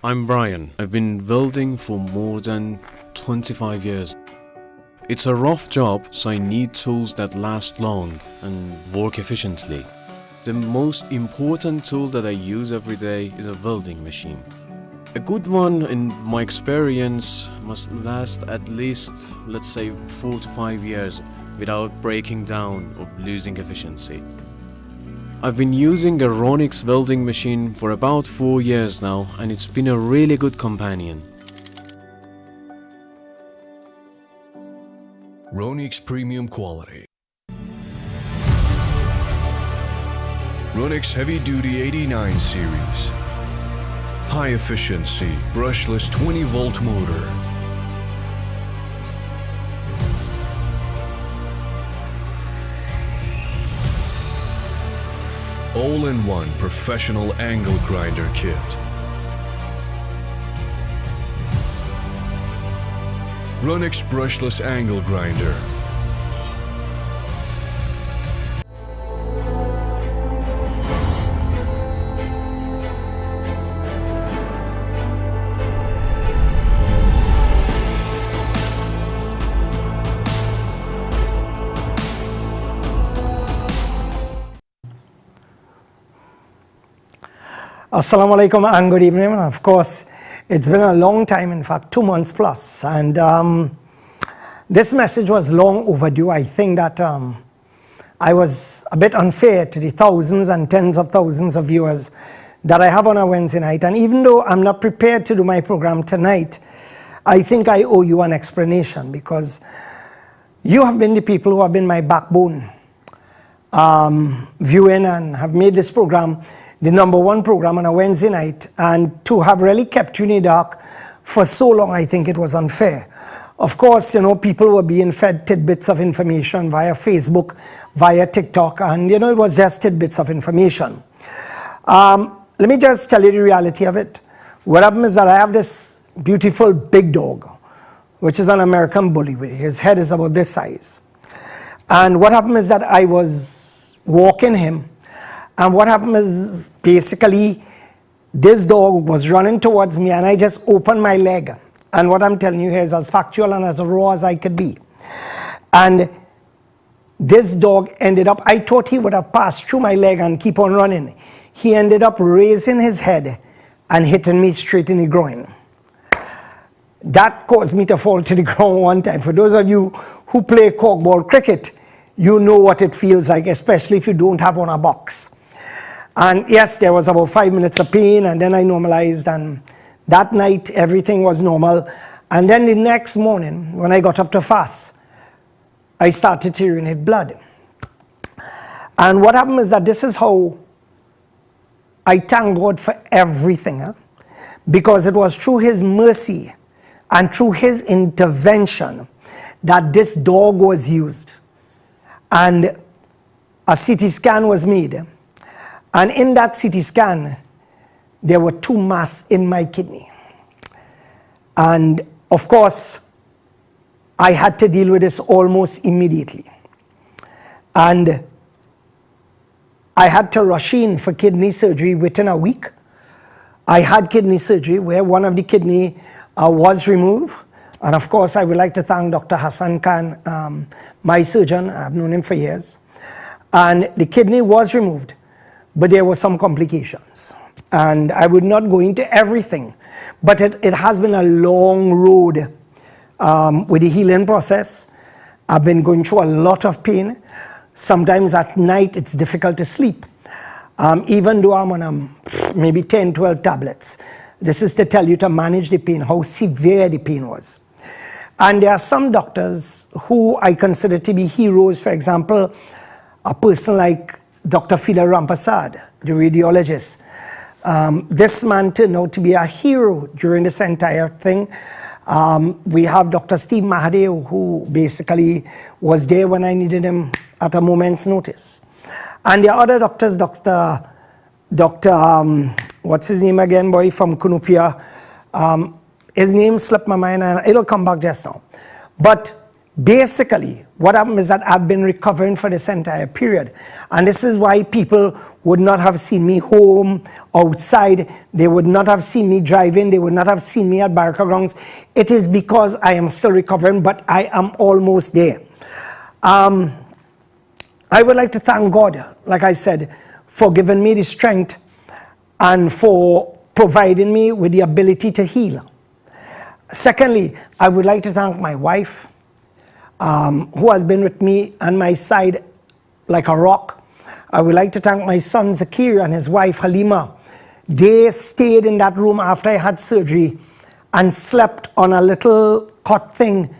I'm Brian. I've been welding for more than 25 years. It's a rough job, so I need tools that last long and work efficiently. The most important tool that I use every day is a welding machine. A good one, in my experience, must last at least, let's say, 4 to 5 years without breaking down or losing efficiency. I've been using a Ronix welding machine for about 4 years now, and it's been a really good companion. Ronix Premium Quality. Ronix Heavy Duty 89 Series. High efficiency, brushless 20-volt motor. All-in-one professional angle grinder kit. Ronix brushless angle grinder. Assalamu alaikum and good evening. Of course, it's been a long time, in fact 2 months plus, and this message was long overdue. I think that I was a bit unfair to the thousands and tens of thousands of viewers that I have on a Wednesday night, and even though I'm not prepared to do my program tonight, I think I owe you an explanation, because you have been the people who have been my backbone, viewing and have made this program the #1 program on a Wednesday night, and to have really kept you in the dark for so long, I think it was unfair. Of course, you know, people were being fed tidbits of information via Facebook, via TikTok, and you know, it was just tidbits of information. Let me just tell you the reality of it. What happened is that I have this beautiful big dog, which is an American bully. His head is about this size. And what happened is that I was walking him, and what happened is basically this dog was running towards me, and I just opened my leg. And what I'm telling you here is as factual and as raw as I could be. And this dog ended up, I thought he would have passed through my leg and keep on running. He ended up raising his head and hitting me straight in the groin. That caused me to fall to the ground one time. For those of you who play corkball cricket, you know what it feels like, especially if you don't have on a box. And yes, there was about 5 minutes of pain, and then I normalized, and that night everything was normal. And then the next morning, when I got up to fast, I started to urinate blood. And what happened is that this is how I thank God for everything, because it was through His mercy and through His intervention that this dog was used. And a CT scan was made. And in that CT scan, there were 2 mass in my kidney. And of course, I had to deal with this almost immediately. And I had to rush in for kidney surgery within a week. I had kidney surgery where one of the kidney was removed. And of course, I would like to thank Dr. Hassan Khan, my surgeon. I've known him for years. And the kidney was removed, but there were some complications. And I would not go into everything, but it has been a long road with the healing process. I've been going through a lot of pain. Sometimes at night it's difficult to sleep, even though I'm on maybe 10, 12 tablets. This is to tell you to manage the pain, how severe the pain was. And there are some doctors who I consider to be heroes. For example, a person like Dr. Phila Rampasad, the radiologist. This man turned out to be a hero during this entire thing. We have Dr. Steve Mahadev, who basically was there when I needed him at a moment's notice. And the other doctors, Dr. What's his name again, boy, from Kunupia. His name slipped my mind and it'll come back just now. But basically, what happened is that I've been recovering for this entire period. And this is why people would not have seen me home, outside. They would not have seen me driving. They would not have seen me at Barraca Grounds. It is because I am still recovering, but I am almost there. I would like to thank God, like I said, for giving me the strength and for providing me with the ability to heal. Secondly, I would like to thank my wife, who has been with me on my side like a rock. I would like to thank my son Zakir and his wife Halima. They stayed in that room after I had surgery and slept on a little cot thing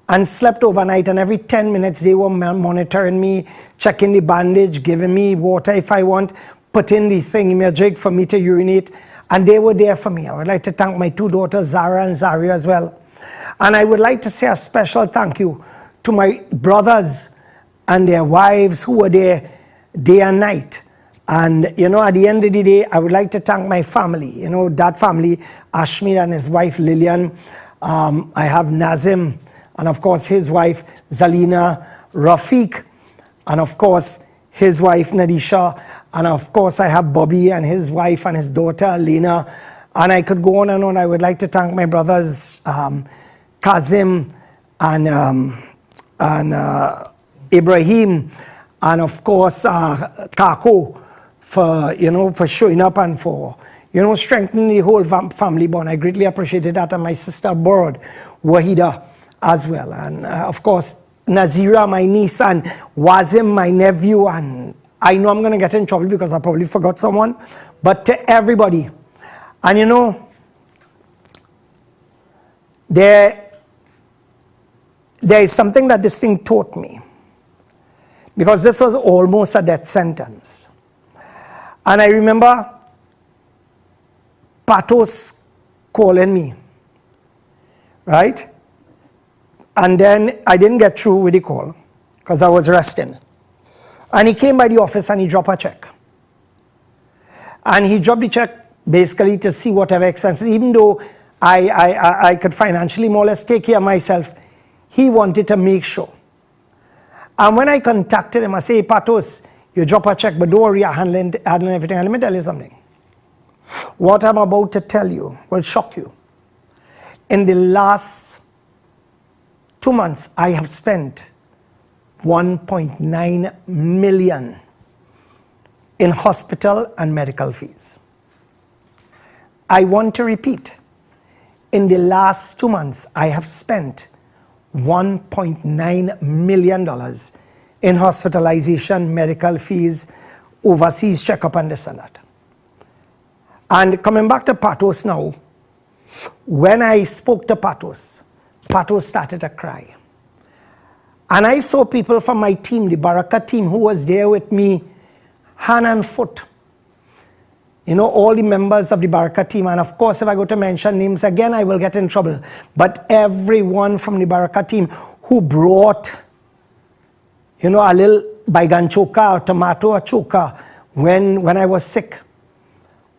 and slept overnight, and every 10 minutes they were monitoring me, checking the bandage, giving me water if I want, putting the thing in my jig for me to urinate, and they were there for me. I would like to thank my two daughters, Zara and Zaria, as well. And I would like to say a special thank you to my brothers and their wives who were there day and night. And, you know, at the end of the day, I would like to thank my family. You know, that family, Ashmir and his wife Lillian. I have Nazim, and of course his wife Zalina, Rafiq, and of course his wife Nadisha, and of course I have Bobby and his wife and his daughter Lena, and I could go on and on. I would like to thank my brothers Kazim and Ibrahim, and of course Kako, for showing up and for strengthening the whole family bond. I greatly appreciated that, and my sister abroad, Wahida, as well, and of course Nazira, my niece, and Wazim, my nephew, and I know I'm going to get in trouble because I probably forgot someone, but to everybody. And there is something that this thing taught me, because this was almost a death sentence. And I remember Patos calling me, right? And then I didn't get through with the call because I was resting. And he came by the office and he dropped a check. And he dropped the check basically to see whatever expenses, even though I could financially more or less take care of myself, he wanted to make sure. And when I contacted him, I said, hey, Patos, you drop a check, but don't worry, I'm handling everything. And let me tell you something. What I'm about to tell you will shock you. In the last 2 months, I have spent $1.9 million in hospital and medical fees. I want to repeat, in the last 2 months, I have spent $1.9 million in hospitalization, medical fees, overseas checkup, and this and that. And coming back to Patos now, when I spoke to Patos, Patos started to cry. And I saw people from my team, the Baraka team, who was there with me, hand and foot. All the members of the Baraka team. And of course, if I go to mention names again, I will get in trouble. But everyone from the Baraka team who brought, a little baigan choka or tomato choka when I was sick,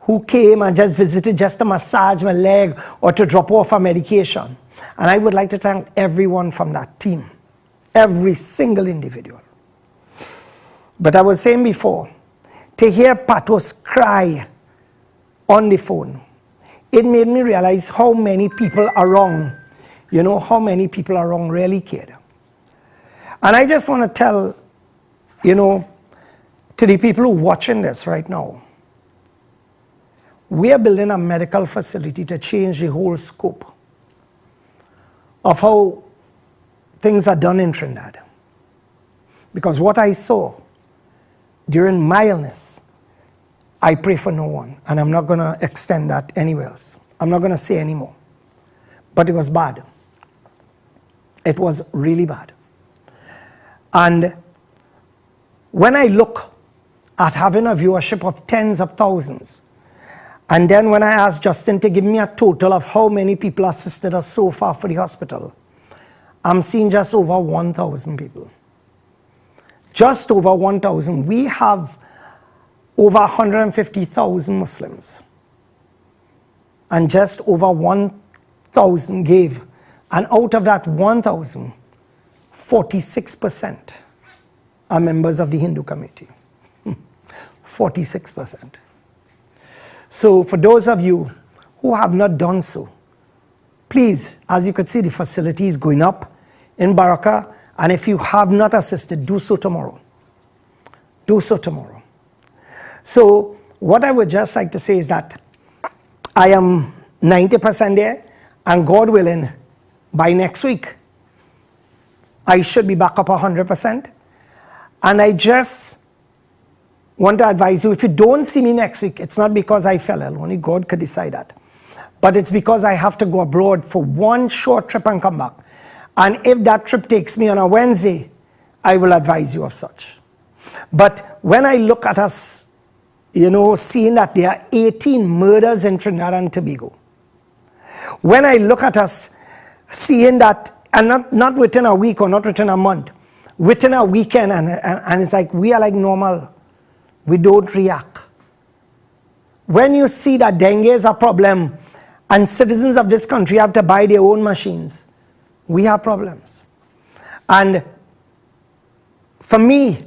who came and just visited just to massage my leg or to drop off a medication. And I would like to thank everyone from that team, every single individual. But I was saying before, to hear Patos cry on the phone, it made me realize how many people around, how many people around really cared. And I just want to tell, to the people who are watching this right now, we are building a medical facility to change the whole scope of how things are done in Trinidad. Because what I saw during my illness, I pray for no one, and I'm not going to extend that anywhere else. I'm not going to say anymore. But it was bad. It was really bad. And when I look at having a viewership of tens of thousands, and then when I asked Justin to give me a total of how many people assisted us so far for the hospital, I'm seeing just over 1,000 people. Just over 1,000. We have over 150,000 Muslims. And just over 1,000 gave. And out of that 1,000, 46% are members of the Hindu community. 46%. So for those of you who have not done so, please, as you could see, the facility is going up in Baraka, and if you have not assisted, do so tomorrow. Do so tomorrow. So what I would just like to say is that I am 90% there, and God willing, by next week, I should be back up 100%. And I just want to advise you, if you don't see me next week, it's not because I fell ill, only God could decide that. But it's because I have to go abroad for one short trip and come back. And if that trip takes me on a Wednesday, I will advise you of such. But when I look at us, seeing that there are 18 murders in Trinidad and Tobago, when I look at us, seeing that, and not within a week or not within a month, within a weekend, and it's like we are like normal. We don't react. When you see that dengue is a problem and citizens of this country have to buy their own machines, we have problems. And for me,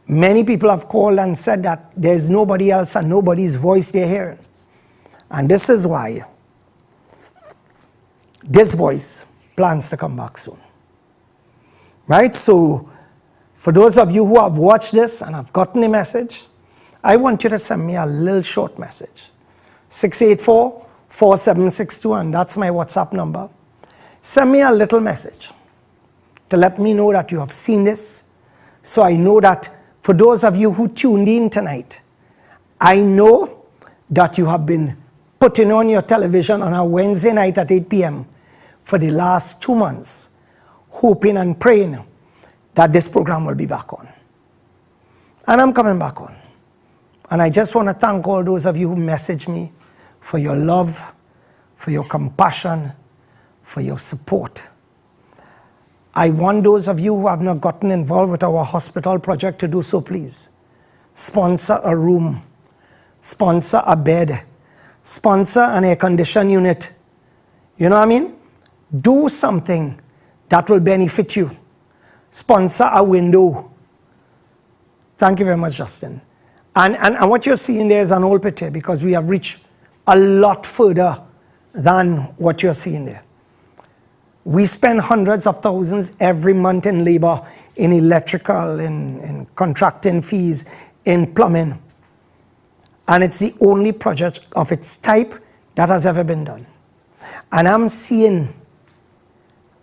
many people have called and said that there's nobody else and nobody's voice they're hearing. And this is why this voice plans to come back soon. Right? So, for those of you who have watched this and have gotten a message, I want you to send me a little short message. 684-4762, and that's my WhatsApp number. Send me a little message to let me know that you have seen this, so I know that for those of you who tuned in tonight, I know that you have been putting on your television on a Wednesday night at 8 p.m. for the last 2 months, hoping and praying that this program will be back on. And I'm coming back on. And I just want to thank all those of you who message me for your love, for your compassion, for your support. I want those of you who have not gotten involved with our hospital project to do so, please. Sponsor a room, sponsor a bed, sponsor an air conditioned unit. You know what I mean? Do something that will benefit you. Sponsor a window. Thank you very much, Justin. And what you're seeing there is an old picture, because we have reached a lot further than what you're seeing there. We spend hundreds of thousands every month in labor, in electrical, in contracting fees, in plumbing. And it's the only project of its type that has ever been done. And I'm seeing,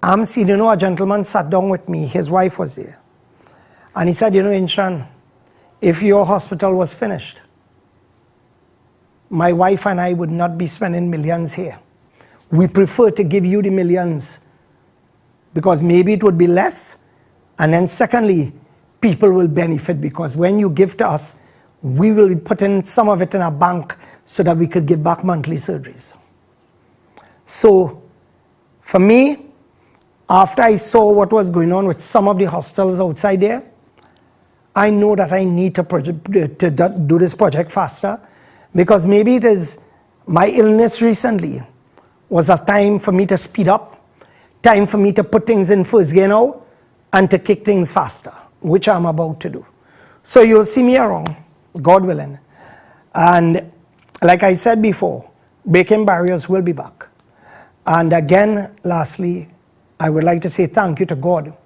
a gentleman sat down with me, his wife was there. And he said, Inshan, if your hospital was finished, my wife and I would not be spending millions here. We prefer to give you the millions, because maybe it would be less, and then secondly, people will benefit, because when you give to us, we will be putting some of it in a bank so that we could give back monthly surgeries. So, for me, after I saw what was going on with some of the hospitals outside there, I know that I need to do this project faster, because maybe it is my illness recently was a time for me to speed up, time for me to put things in first gear now, and to kick things faster, which I'm about to do. So you'll see me around, God willing. And like I said before, breaking barriers will be back. And again, lastly, I would like to say thank you to God.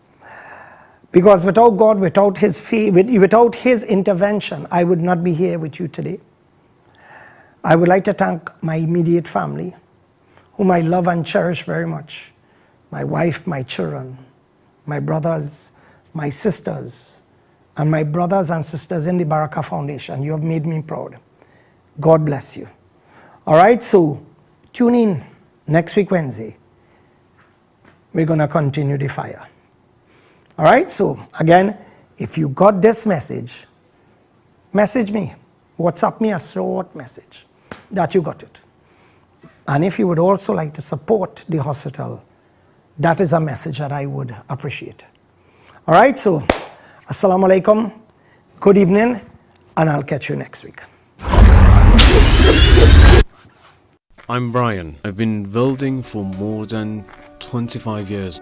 Because without God, without His intervention, I would not be here with you today. I would like to thank my immediate family, whom I love and cherish very much. My wife, my children, my brothers, my sisters, and my brothers and sisters in the Baraka Foundation. You have made me proud. God bless you. All right, so tune in next week, Wednesday. We're going to continue the fire. All right, so again, if you got this message, message me. WhatsApp me a short message that you got it. And if you would also like to support the hospital, that is a message that I would appreciate. All right, so Assalamu alaikum, good evening, and I'll catch you next week. I'm Brian. I've been welding for more than 25 years.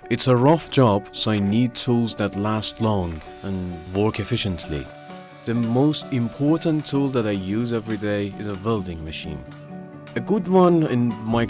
It's a rough job, so I need tools that last long and work efficiently. The most important tool that I use every day is a welding machine. A good one in my